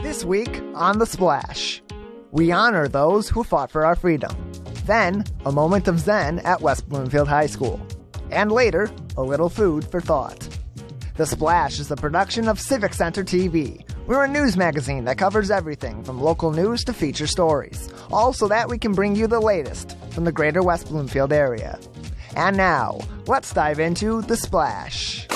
This week on The Splash, we honor those who fought for our freedom. Then, a moment of zen at West Bloomfield High School. And later, a little food for thought. The Splash is a production of Civic Center TV. We're a news magazine that covers everything from local news to feature stories, all so that we can bring you the latest from the greater West Bloomfield area. And now, let's dive into The Splash.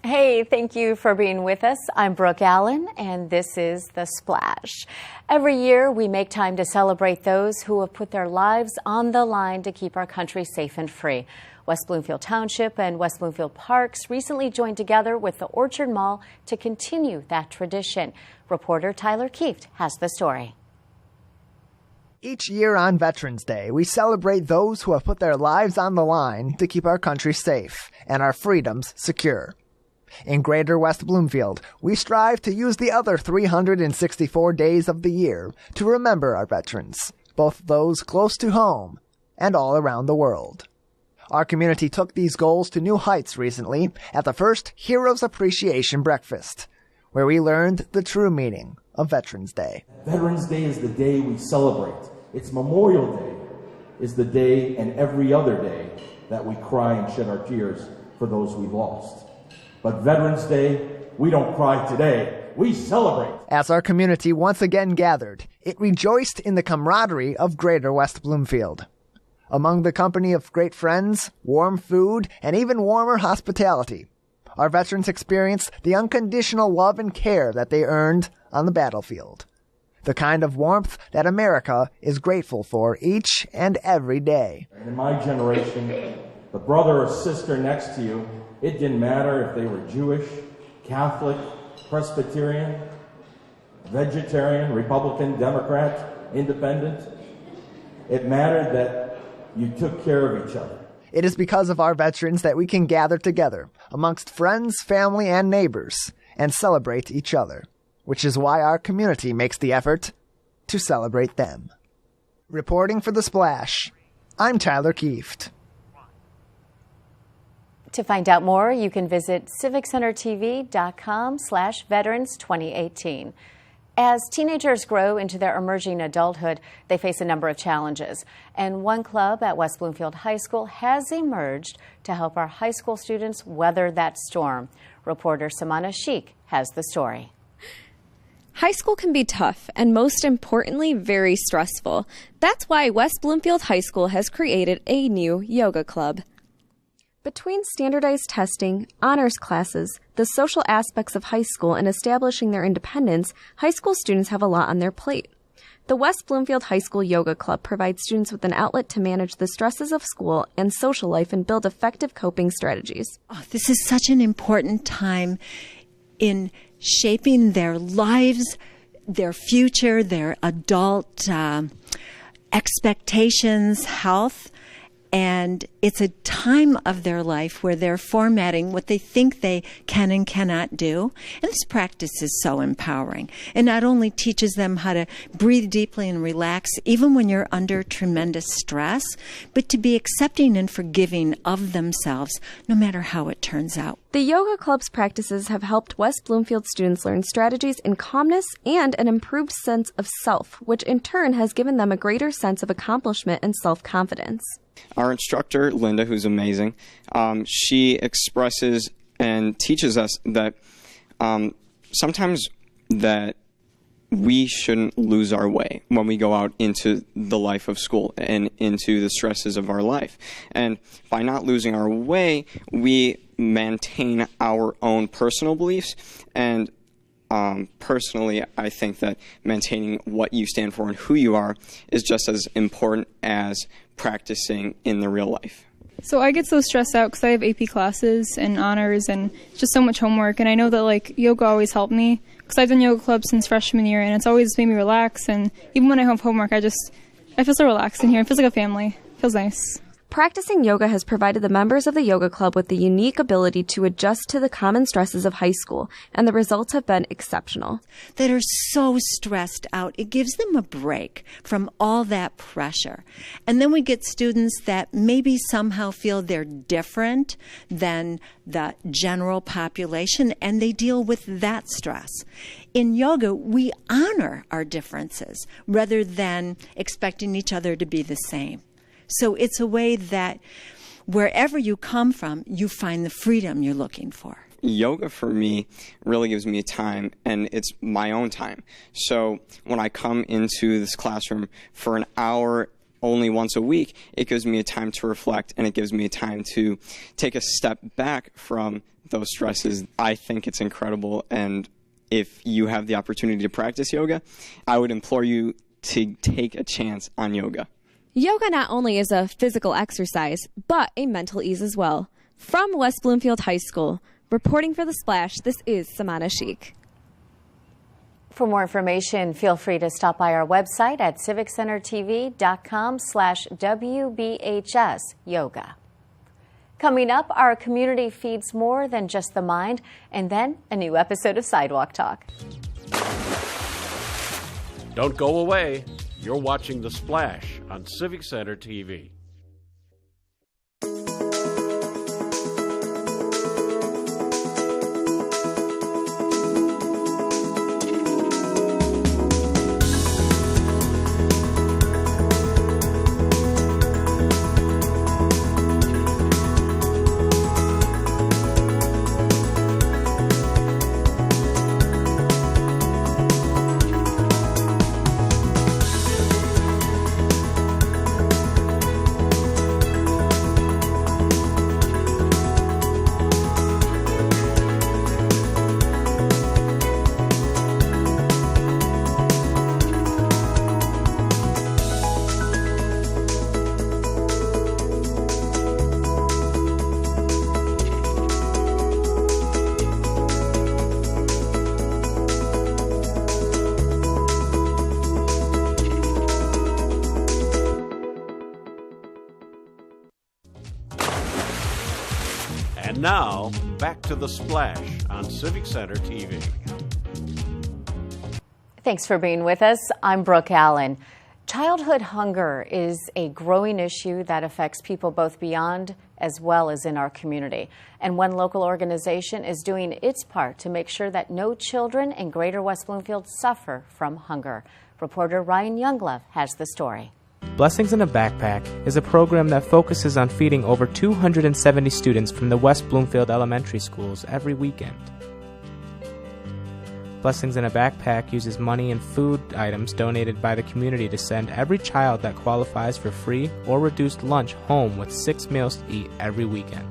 Hey, thank you for being with us. I'm Brooke Allen, and this is The Splash. Every year, we make time to celebrate those who have put their lives on the line to keep our country safe and free. West Bloomfield Township and West Bloomfield Parks recently joined together with the Orchard Mall to continue that tradition. Reporter Tyler Kieft has the story. Each year on Veterans Day, we celebrate those who have put their lives on the line to keep our country safe and our freedoms secure. In Greater West Bloomfield, we strive to use the other 364 days of the year to remember our veterans, both those close to home and all around the world. Our community took these goals to new heights recently at the first Heroes Appreciation Breakfast, where we learned the true meaning of Veterans Day. Veterans Day is the day we celebrate. It's Memorial Day is the day and every other day that we cry and shed our tears for those we've lost. But Veterans Day, we don't cry today, we celebrate. As our community once again gathered, it rejoiced in the camaraderie of Greater West Bloomfield. Among the company of great friends, warm food, and even warmer hospitality, our veterans experienced the unconditional love and care that they earned on the battlefield. The kind of warmth that America is grateful for each and every day. In my generation, the brother or sister next to you, it didn't matter if they were Jewish, Catholic, Presbyterian, vegetarian, Republican, Democrat, independent. It mattered that you took care of each other. It is because of our veterans that we can gather together amongst friends, family, and neighbors and celebrate each other, which is why our community makes the effort to celebrate them. Reporting for The Splash, I'm Tyler Kieft. To find out more, you can visit civiccentertv.com/veterans2018. As teenagers grow into their emerging adulthood, they face a number of challenges. And one club at West Bloomfield High School has emerged to help our high school students weather that storm. Reporter Samana Sheikh has the story. High school can be tough and, most importantly, very stressful. That's why West Bloomfield High School has created a new yoga club. Between standardized testing, honors classes, the social aspects of high school, and establishing their independence, high school students have a lot on their plate. The West Bloomfield High School Yoga Club provides students with an outlet to manage the stresses of school and social life and build effective coping strategies. Oh, this is such an important time in shaping their lives, their future, their adult expectations, health. And it's a time of their life where they're formatting what they think they can and cannot do. And this practice is so empowering. It not only teaches them how to breathe deeply and relax, even when you're under tremendous stress, but to be accepting and forgiving of themselves, no matter how it turns out. The Yoga Club's practices have helped West Bloomfield students learn strategies in calmness and an improved sense of self, which in turn has given them a greater sense of accomplishment and self-confidence. Our instructor, Linda, who's amazing, she expresses and teaches us that sometimes that we shouldn't lose our way when we go out into the life of school and into the stresses of our life. And by not losing our way, we maintain our own personal beliefs. And personally, I think that maintaining what you stand for and who you are is just as important as practicing in the real life. So I get so stressed out because I have AP classes and honors and just so much homework. And I know that yoga always helped me because I've done yoga club since freshman year, and it's always made me relax. And even when I have homework, I feel so relaxed in here. It feels like a family. It feels nice. Practicing yoga has provided the members of the yoga club with the unique ability to adjust to the common stresses of high school, and the results have been exceptional. That are so stressed out. It gives them a break from all that pressure. And then we get students that maybe somehow feel they're different than the general population, and they deal with that stress. In yoga, we honor our differences rather than expecting each other to be the same. So it's a way that wherever you come from, you find the freedom you're looking for. Yoga for me really gives me time, and it's my own time. So when I come into this classroom for an hour only once a week, it gives me a time to reflect, and it gives me a time to take a step back from those stresses. I think it's incredible, and if you have the opportunity to practice yoga, I would implore you to take a chance on yoga. Yoga not only is a physical exercise, but a mental ease as well. From West Bloomfield High School, reporting for The Splash, this is Samana Sheikh. For more information, feel free to stop by our website at civiccentertv.com/WBHS yoga. Coming up, our community feeds more than just the mind, and then a new episode of Sidewalk Talk. Don't go away. You're watching The Splash on Civic Center TV. And now, back to The Splash on Civic Center TV. Thanks for being with us. I'm Brooke Allen. Childhood hunger is a growing issue that affects people both beyond as well as in our community. And one local organization is doing its part to make sure that no children in Greater West Bloomfield suffer from hunger. Reporter Ryan Younglove has the story. Blessings in a Backpack is a program that focuses on feeding over 270 students from the West Bloomfield elementary schools every weekend. Blessings in a Backpack uses money and food items donated by the community to send every child that qualifies for free or reduced lunch home with 6 meals to eat every weekend.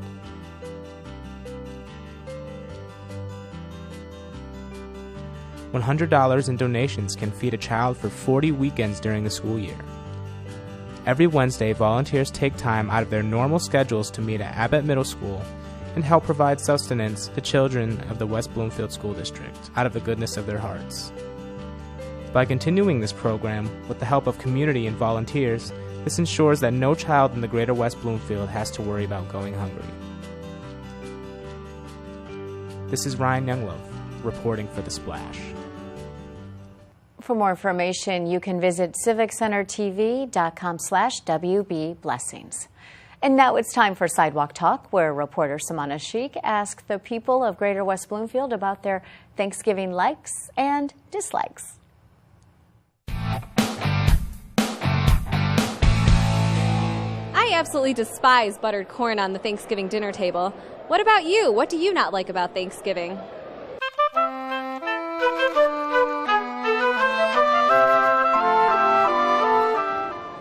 $100 in donations can feed a child for 40 weekends during the school year. Every Wednesday, volunteers take time out of their normal schedules to meet at Abbott Middle School and help provide sustenance to children of the West Bloomfield School District out of the goodness of their hearts. By continuing this program with the help of community and volunteers, this ensures that no child in the Greater West Bloomfield has to worry about going hungry. This is Ryan Younglove, reporting for The Splash. For more information, you can visit civiccentertv.com/WBBlessings. And now it's time for Sidewalk Talk, where reporter Samana Sheikh asks the people of Greater West Bloomfield about their Thanksgiving likes and dislikes. I absolutely despise buttered corn on the Thanksgiving dinner table. What about you? What do you not like about Thanksgiving?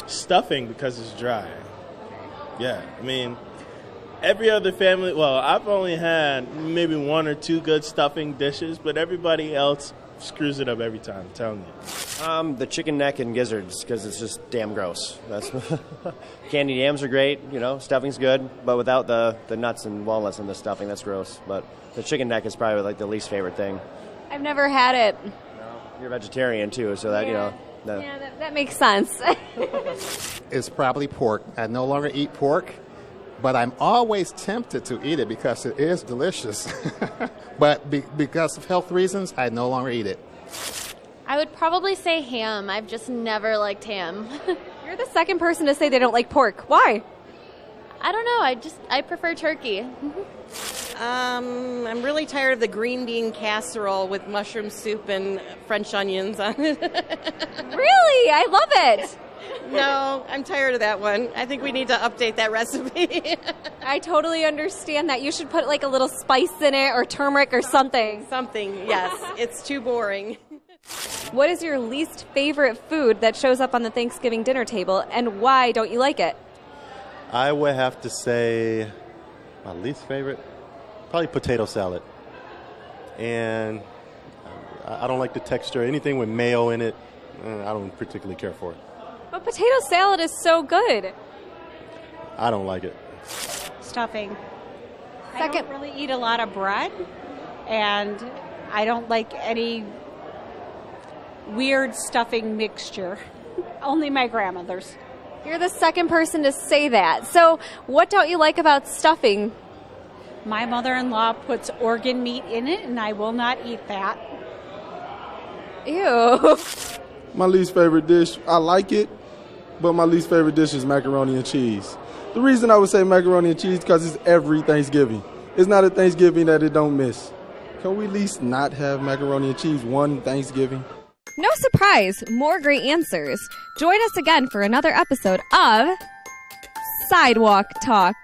Stuffing because it's dry. Yeah, I mean, every other family, well, I've only had maybe 1 or 2 good stuffing dishes, but everybody else screws it up every time, I'm telling you. The chicken neck and gizzards, because it's just damn gross. That's candied yams are great, you know, stuffing's good, but without the nuts and walnuts in the stuffing, that's gross. But the chicken neck is probably like the least favorite thing. I've never had it. You're a vegetarian too, so that, you know, Yeah, that makes sense. It's probably pork. I no longer eat pork, but I'm always tempted to eat it because it is delicious. But because of health reasons, I no longer eat it. I would probably say ham. I've just never liked ham. You're the second person to say they don't like pork. Why? I don't know. I prefer turkey. I'm really tired of the green bean casserole with mushroom soup and French onions on it. Really? I love it. No, I'm tired of that one. I think we need to update that recipe. I totally understand that. You should put like a little spice in it or turmeric or something. Something, yes. It's too boring. What is your least favorite food that shows up on the Thanksgiving dinner table, and why don't you like it? I would have to say my least favorite, probably potato salad. And I don't like the texture. Anything with mayo in it, I don't particularly care for it. But potato salad is so good. I don't like it. Stuffing. I don't really eat a lot of bread, and I don't like any weird stuffing mixture. Only my grandmother's. You're the second person to say that. So what don't you like about stuffing? My mother-in-law puts organ meat in it, and I will not eat that. Ew. My least favorite dish, I like it, but my least favorite dish is macaroni and cheese. The reason I would say macaroni and cheese because it's every Thanksgiving. It's not a Thanksgiving that it don't miss. Can we at least not have macaroni and cheese one Thanksgiving? No surprise, more great answers. Join us again for another episode of Sidewalk Talk.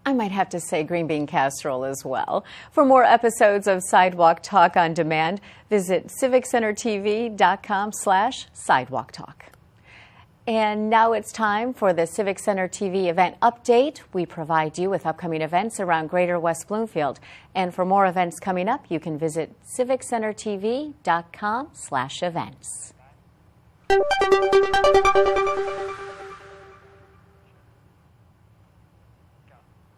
I might have to say green bean casserole as well. For more episodes of Sidewalk Talk on demand, visit civiccentertv.com/sidewalk talk. And now it's time for the Civic Center TV event update. We provide you with upcoming events around Greater West Bloomfield. And for more events coming up, you can visit civiccentertv.com/events.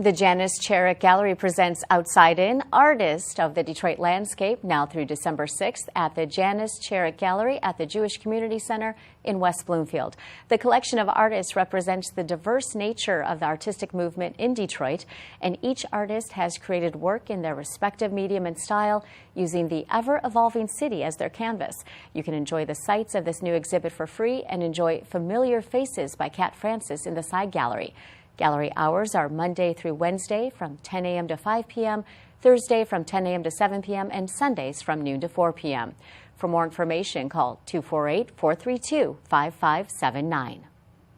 The Janice Cherick Gallery presents Outside In, Artist of the Detroit Landscape, now through December 6th at the Janice Cherick Gallery at the Jewish Community Center in West Bloomfield. The collection of artists represents the diverse nature of the artistic movement in Detroit, and each artist has created work in their respective medium and style using the ever-evolving city as their canvas. You can enjoy the sights of this new exhibit for free and enjoy Familiar Faces by Kat Francis in the side gallery. Gallery hours are Monday through Wednesday from 10 a.m. to 5 p.m., Thursday from 10 a.m. to 7 p.m., and Sundays from noon to 4 p.m. For more information, call 248-432-5579.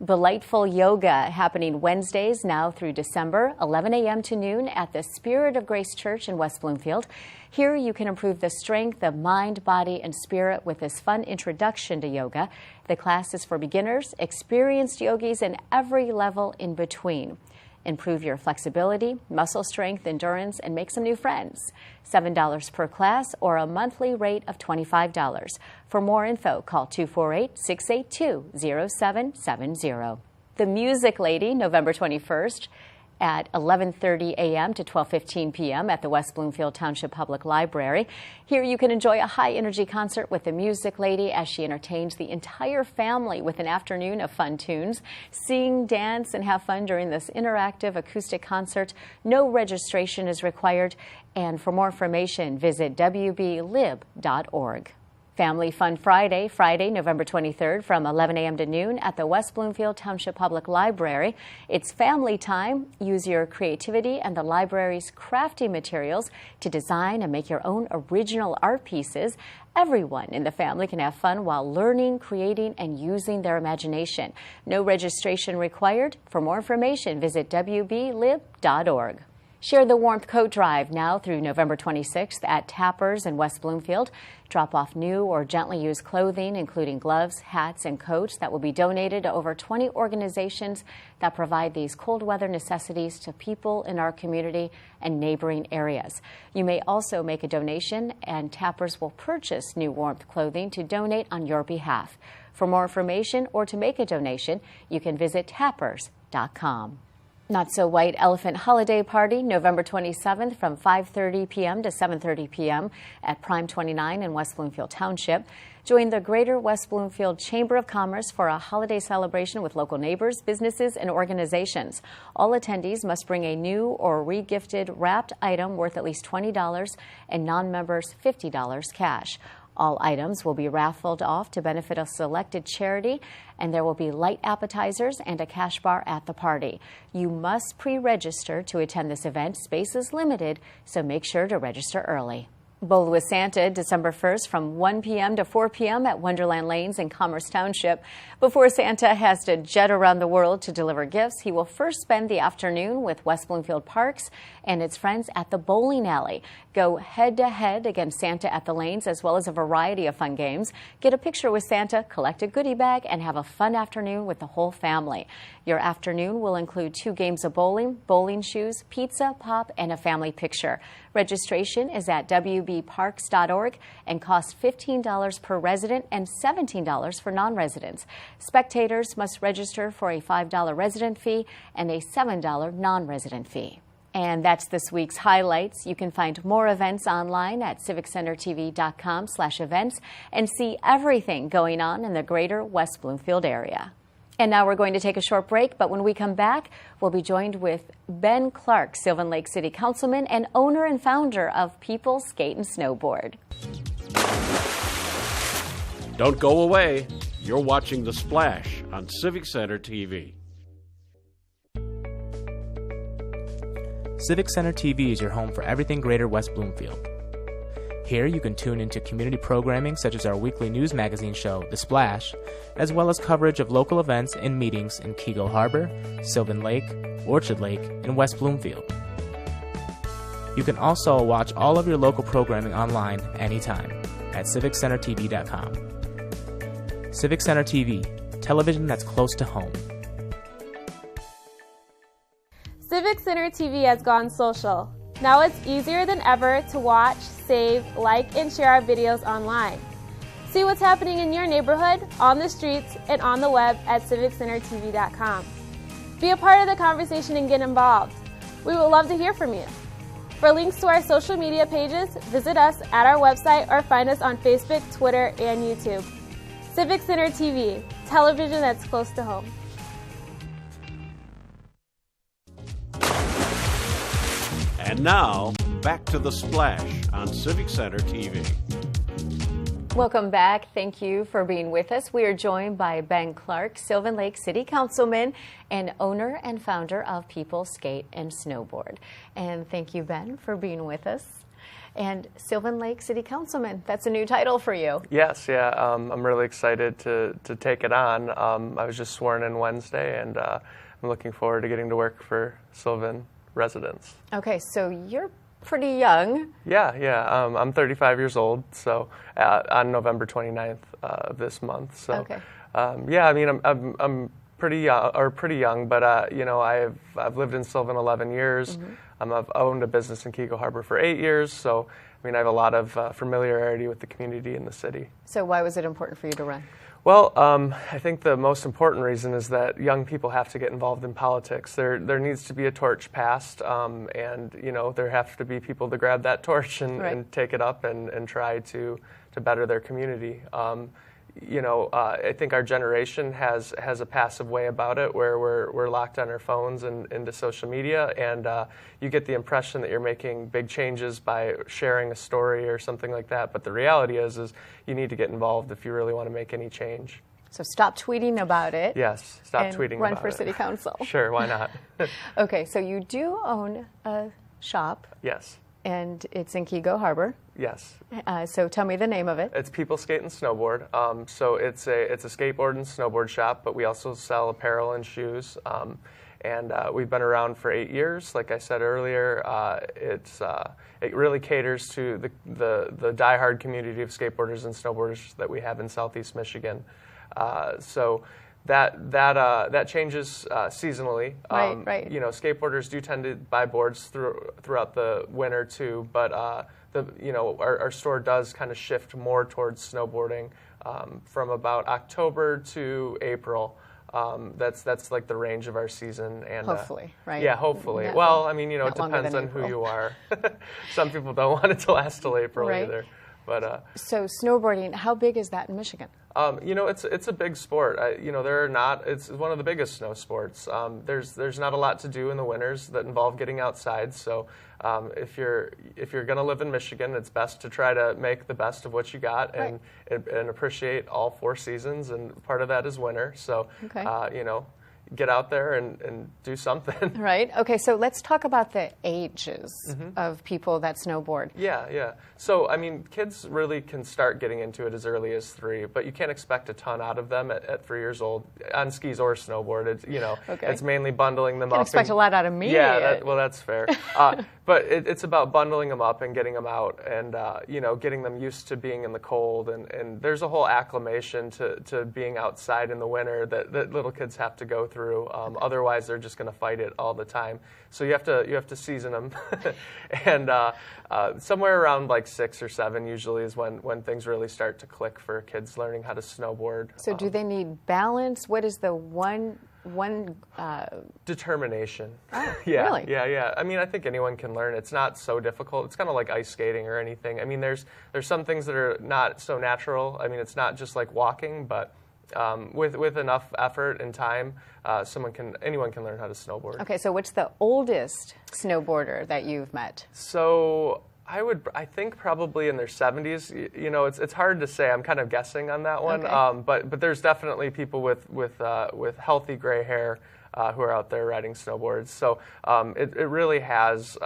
Delightful yoga happening Wednesdays now through December, 11 a.m. to noon at the Spirit of Grace Church in West Bloomfield. Here you can improve the strength of mind, body, and spirit with this fun introduction to yoga. The class is for beginners, experienced yogis, and every level in between. Improve your flexibility, muscle strength, endurance, and make some new friends. $7 per class or a monthly rate of $25. For more info, call 248-682-0770. The Music Lady, November 21st at 11:30 a.m. to 12:15 p.m. at the West Bloomfield Township Public Library. Here you can enjoy a high-energy concert with the Music Lady as she entertains the entire family with an afternoon of fun tunes. Sing, dance, and have fun during this interactive acoustic concert. No registration is required. And for more information, visit wblib.org. Family Fun Friday, Friday, November 23rd from 11 a.m. to noon at the West Bloomfield Township Public Library. It's family time. Use your creativity and the library's crafty materials to design and make your own original art pieces. Everyone in the family can have fun while learning, creating, and using their imagination. No registration required. For more information, visit wblib.org. Share the Warmth Coat Drive now through November 26th at Tappers in West Bloomfield. Drop off new or gently used clothing, including gloves, hats, and coats that will be donated to over 20 organizations that provide these cold weather necessities to people in our community and neighboring areas. You may also make a donation, and Tappers will purchase new warmth clothing to donate on your behalf. For more information or to make a donation, you can visit tappers.com. Not So White Elephant Holiday Party, November 27th from 5:30 p.m. to 7:30 p.m. at Prime 29 in West Bloomfield Township. Join the Greater West Bloomfield Chamber of Commerce for a holiday celebration with local neighbors, businesses, and organizations. All attendees must bring a new or re-gifted wrapped item worth at least $20 and non-members $50 cash. All items will be raffled off to benefit a selected charity, and there will be light appetizers and a cash bar at the party. You must pre-register to attend this event. Space is limited, so make sure to register early. Bowl with Santa, December 1st from 1 p.m. to 4 p.m. at Wonderland Lanes in Commerce Township. Before Santa has to jet around the world to deliver gifts, he will first spend the afternoon with West Bloomfield Parks and its friends at the bowling alley. Go head-to-head against Santa at the lanes, as well as a variety of fun games. Get a picture with Santa, collect a goodie bag, and have a fun afternoon with the whole family. Your afternoon will include 2 games of bowling, bowling shoes, pizza, pop, and a family picture. Registration is at wbparks.org and costs $15 per resident and $17 for non-residents. Spectators must register for a $5 resident fee and a $7 non-resident fee. And that's this week's highlights. You can find more events online at civiccentertv.com/events and see everything going on in the greater West Bloomfield area. And now we're going to take a short break, but when we come back, we'll be joined with Ben Clarke, Sylvan Lake City Councilman and owner and founder of People Skate and Snowboard. Don't go away. You're watching The Splash on Civic Center TV. Civic Center TV is your home for everything Greater West Bloomfield. Here you can tune into community programming such as our weekly news magazine show, The Splash, as well as coverage of local events and meetings in Keego Harbor, Sylvan Lake, Orchard Lake, and West Bloomfield. You can also watch all of your local programming online anytime at civiccentertv.com. Civic Center TV, television that's close to home. Civic Center TV has gone social. Now it's easier than ever to watch, save, like, and share our videos online. See what's happening in your neighborhood, on the streets, and on the web at civiccentertv.com. Be a part of the conversation and get involved. We would love to hear from you. For links to our social media pages, visit us at our website or find us on Facebook, Twitter, and YouTube. Civic Center TV, television that's close to home. And now, back to The Splash on Civic Center TV. Welcome back. Thank you for being with us. We are joined by Ben Clarke, Sylvan Lake City Councilman and owner and founder of People Skate and Snowboard. And thank you, Ben, for being with us. And Sylvan Lake City Councilman, that's a new title for you. Yes, yeah. I'm really excited to take it on. I was just sworn in Wednesday, and I'm looking forward to getting to work for Sylvan residents. Okay, so you're pretty young. Yeah. I'm 35 years old, so on November 29th of this month. So, okay. Yeah, I mean, I'm pretty young, but I've lived in Sylvan 11 years. Mm-hmm. I've owned a business in Keego Harbor for 8 years, so I mean, I have a lot of familiarity with the community and the city. So why was it important for you to run? Well, I think the most important reason is that young people have to get involved in politics. There needs to be a torch passed, and there have to be people to grab that torch and take it up and try to better their community. I think our generation has a passive way about it, where we're locked on our phones and into social media, and you get the impression that you're making big changes by sharing a story or something like that. But the reality is you need to get involved if you really want to make any change. So stop tweeting about it. Yes, stop tweeting about it. Run for city council. Sure, why not? Okay, so you do own a shop. Yes. And it's in Keego Harbor. Yes. So tell me the name of it. It's People Skate and Snowboard. So it's a skateboard and snowboard shop, but we also sell apparel and shoes. And we've been around for 8 years. Like I said earlier, it really caters to the diehard community of skateboarders and snowboarders that we have in Southeast Michigan. So that changes seasonally. Right. Skateboarders do tend to buy boards throughout the winter too, but our store does kind of shift more towards snowboarding from about October to April. That's like the range of our season, and hopefully, right? Yeah, hopefully. Not, well, I mean, it depends on April. who you are. Some people don't want it to last till April either. But so snowboarding, how big is that in Michigan? It's a big sport. It's one of the biggest snow sports. There's not a lot to do in the winters that involve getting outside. So if you're going to live in Michigan, it's best to try to make the best of what you got and appreciate all 4 seasons. And part of that is winter. So get out there and do something. Right. Okay, so let's talk about the ages of people that snowboard. Yeah. So, I mean, kids really can start getting into it as early as 3, but you can't expect a ton out of them at 3 years old on skis or snowboard. It's, it's mainly bundling them up. Can't expect a lot out of me. Yeah, that's fair. But it's about bundling them up and getting them out and, getting them used to being in the cold. And there's a whole acclimation to being outside in the winter that little kids have to go through. Otherwise, they're just going to fight it all the time. So you have to season them, and somewhere around like 6 or 7 usually is when things really start to click for kids learning how to snowboard. So do they need balance? What is the one determination? Oh, yeah, really? Yeah. I mean, I think anyone can learn. It's not so difficult. It's kind of like ice skating or anything. I mean, there's some things that are not so natural. I mean, it's not just like walking, but with enough effort and time, anyone can learn how to snowboard. Okay, so what's the oldest snowboarder that you've met? So I think probably in their 70s. It's hard to say. I'm kind of guessing on that one. Okay. But there's definitely people with healthy gray hair who are out there riding snowboards. So it really has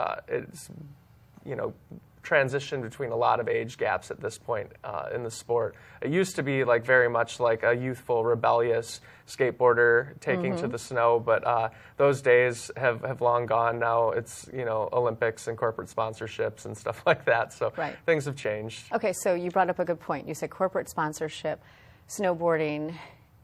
transition between a lot of age gaps at this point in the sport. It used to be like very much like a youthful, rebellious skateboarder taking to the snow, but those days have long gone. Now it's Olympics and corporate sponsorships and stuff like that. So things have changed. Okay, so you brought up a good point. You said corporate sponsorship, snowboarding.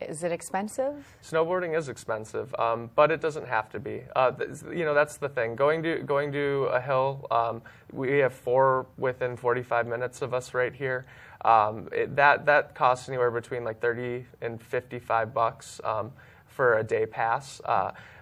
Is it expensive? Snowboarding is expensive, but it doesn't have to be. That's the thing. Going to a hill, we have 4 within 45 minutes of us right here. That costs anywhere between like $30 and $55 for a day pass.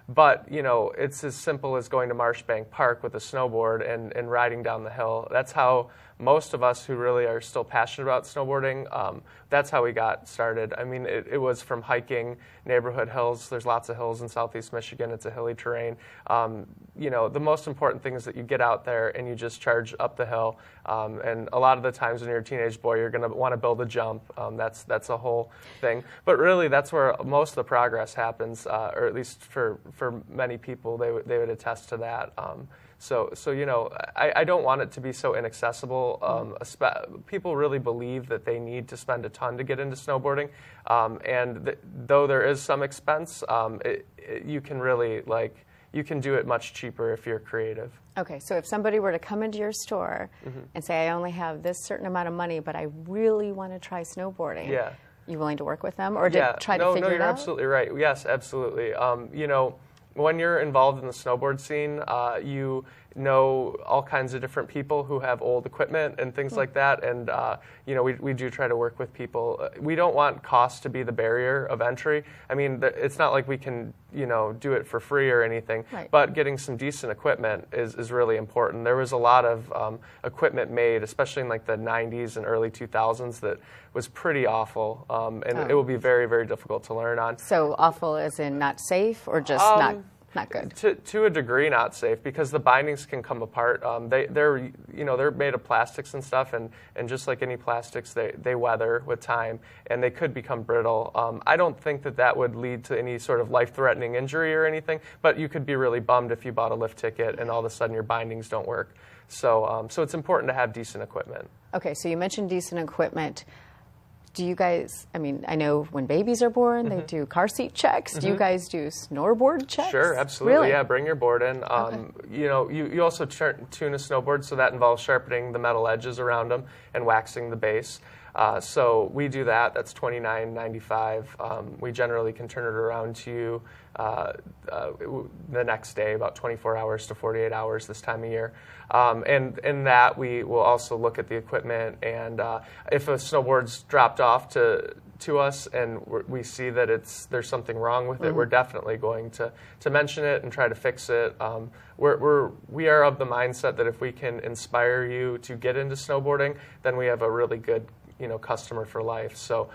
But, it's as simple as going to Marshbank Park with a snowboard and riding down the hill. That's how most of us who really are still passionate about snowboarding, that's how we got started. I mean, it was from hiking neighborhood hills. There's lots of hills in southeast Michigan. It's a hilly terrain. The most important thing is that you get out there and you just charge up the hill. And a lot of the times when you're a teenage boy, you're going to want to build a jump. That's a whole thing. But really, that's where most of the progress happens, or at least for many people, they would attest to that. So I don't want it to be so inaccessible. People really believe that they need to spend a ton to get into snowboarding, and though there is some expense, you can really you can do it much cheaper if you're creative. Okay, so if somebody were to come into your store and say, I only have this certain amount of money, but I really want to try snowboarding, you willing to work with them or try to figure it out? No, you're absolutely right. Yes, absolutely. When you're involved in the snowboard scene, you know all kinds of different people who have old equipment and things like that, and we do try to work with people. We don't want cost to be the barrier of entry. I mean, it's not like we can do it for free or anything, but getting some decent equipment is really important. There was a lot of equipment made, especially in like the 90s and early 2000s, that was pretty awful, and it will be very, very difficult to learn on. So awful as in not safe or just not good? To a degree, not safe, because the bindings can come apart. They're made of plastics and stuff, and just like any plastics, they weather with time, and they could become brittle. I don't think that would lead to any sort of life-threatening injury or anything, but you could be really bummed if you bought a lift ticket and all of a sudden your bindings don't work. So it's important to have decent equipment. Okay, so you mentioned decent equipment. Do you guys, I mean, I know when babies are born, they do car seat checks. Do you guys do snowboard checks? Sure, absolutely. Really? Yeah, bring your board in. You also tune a snowboard, so that involves sharpening the metal edges around them and waxing the base. So we do that. That's $29.95. We generally can turn it around to you the next day, about 24 hours to 48 hours this time of year. And in that, we will also look at the equipment, and if a snowboard's dropped off to to us and we see that there's something wrong with it, we're definitely going to mention it and try to fix it. We are of the mindset that if we can inspire you to get into snowboarding, then we have a really good customer for life. So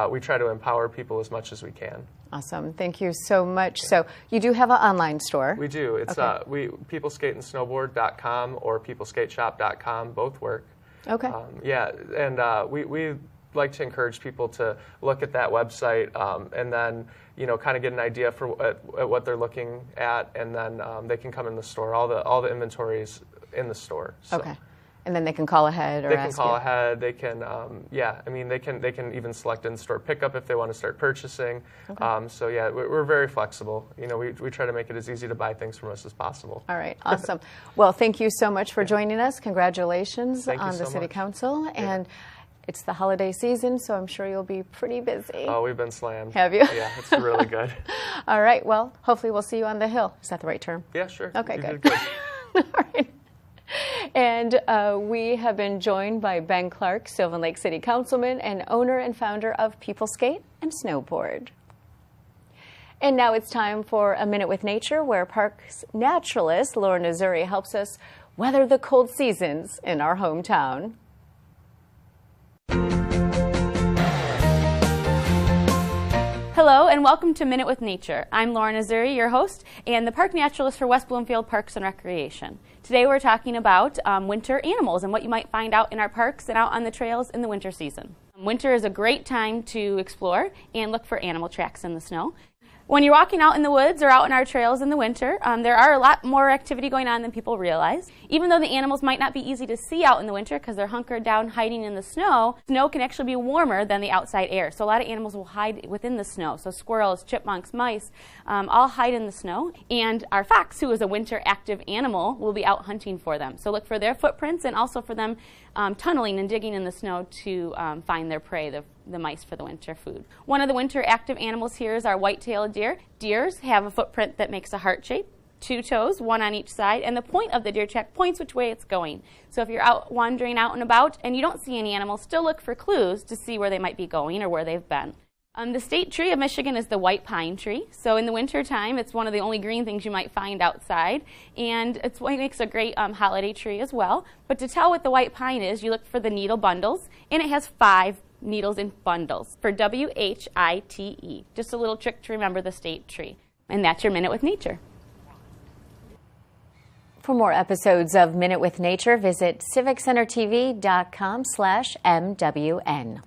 we try to empower people as much as we can. Awesome. Thank you so much. So you do have an online store. We do. It's peopleskateandsnowboard.com or peopleskateshop.com. Both work. Okay. And we like to encourage people to look at that website and then kind of get an idea for at what they're looking at, and then they can come in the store. All the inventory is in the store. So. Okay. And then they can call ahead or they can call ahead. They can, they can even select in-store pickup if they want to start purchasing. Okay. We're very flexible. We try to make it as easy to buy things from us as possible. All right, awesome. Well, thank you so much for joining us. Congratulations on the City Council. And it's the holiday season, so I'm sure you'll be pretty busy. Oh, we've been slammed. Have you? Yeah, it's really good. All right, well, hopefully we'll see you on the Hill. Is that the right term? Yeah, sure. Okay, you good. Did good. All right. And we have been joined by Ben Clarke, Sylvan Lake City Councilman and owner and founder of People Skate and Snowboard. And now it's time for A Minute with Nature, where parks naturalist Laura Nazuri helps us weather the cold seasons in our hometown. Hello and welcome to Minute with Nature. I'm Laura Nazuri, your host, and the park naturalist for West Bloomfield Parks and Recreation. Today we're talking about winter animals and what you might find out in our parks and out on the trails in the winter season. Winter is a great time to explore and look for animal tracks in the snow. When you're walking out in the woods or out in our trails in the winter, there are a lot more activity going on than people realize. Even though the animals might not be easy to see out in the winter because they're hunkered down hiding in the snow can actually be warmer than the outside air. So a lot of animals will hide within the snow. So squirrels, chipmunks, mice, all hide in the snow. And our fox, who is a winter active animal, will be out hunting for them. So look for their footprints and also for them tunneling and digging in the snow to find their prey, the mice for the winter food. One of the winter active animals here is our white-tailed deer. Deers have a footprint that makes a heart shape, 2 toes, 1 on each side, and the point of the deer track points which way it's going. So if you're out wandering out and about and you don't see any animals, still look for clues to see where they might be going or where they've been. The state tree of Michigan is the white pine tree. So in the winter time, it's one of the only green things you might find outside, and it makes a great holiday tree as well. But to tell what the white pine is, you look for the needle bundles, and it has 5 needles in bundles for WHITE. Just a little trick to remember the state tree. And that's your Minute with Nature. For more episodes of Minute with Nature, visit civiccentertv.com/MWN.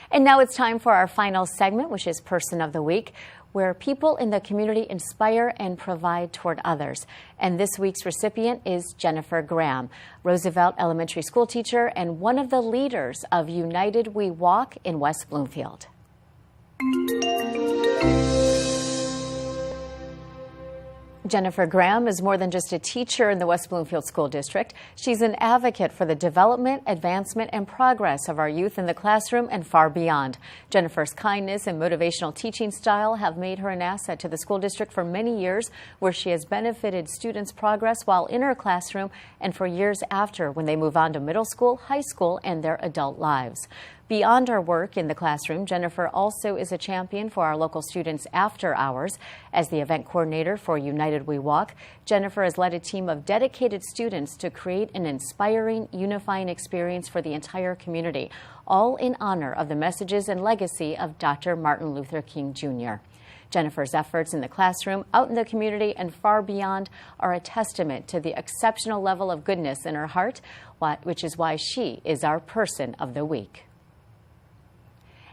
And now it's time for our final segment, which is Person of the Week, where people in the community inspire and provide toward others. And this week's recipient is Jennifer Graham, Roosevelt Elementary School teacher and one of the leaders of United We Walk in West Bloomfield. Jennifer Graham is more than just a teacher in the West Bloomfield School District. She's an advocate for the development, advancement, and progress of our youth in the classroom and far beyond. Jennifer's kindness and motivational teaching style have made her an asset to the school district for many years, where she has benefited students' progress while in her classroom and for years after, when they move on to middle school, high school, and their adult lives. Beyond her work in the classroom, Jennifer also is a champion for our local students after hours. As the event coordinator for United We Walk, Jennifer has led a team of dedicated students to create an inspiring, unifying experience for the entire community, all in honor of the messages and legacy of Dr. Martin Luther King Jr. Jennifer's efforts in the classroom, out in the community, and far beyond are a testament to the exceptional level of goodness in her heart, which is why she is our Person of the Week.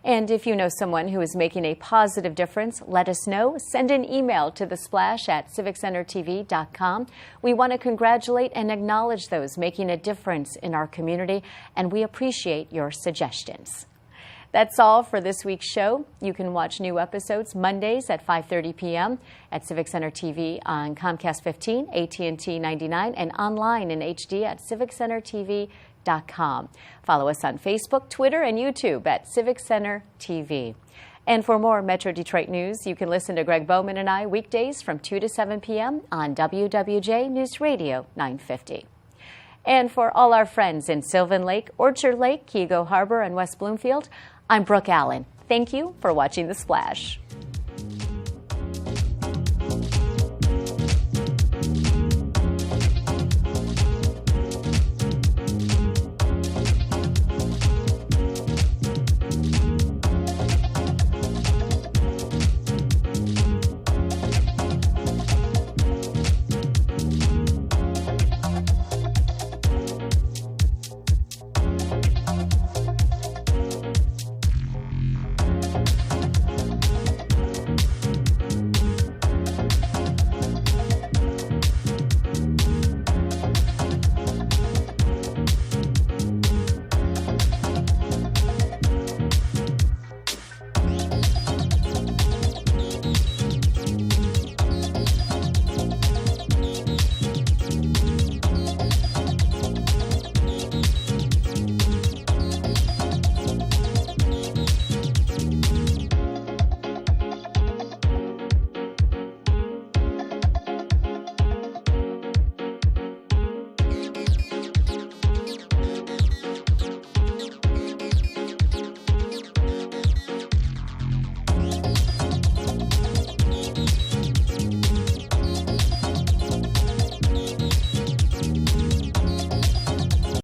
And if you know someone who is making a positive difference, let us know. Send an email to thesplash@civiccentertv.com. We want to congratulate and acknowledge those making a difference in our community, and we appreciate your suggestions. That's all for this week's show. You can watch new episodes Mondays at 5:30 p.m. at Civic Center TV on Comcast 15, AT&T 99, and online in HD at civiccentertv.com. Follow us on Facebook, Twitter, and YouTube at Civic Center TV. And for more Metro Detroit news, you can listen to Greg Bowman and I weekdays from 2 to 7 p.m. on WWJ Newsradio 950. And for all our friends in Sylvan Lake, Orchard Lake, Keego Harbor, and West Bloomfield, I'm Brooke Allen. Thank you for watching The Splash.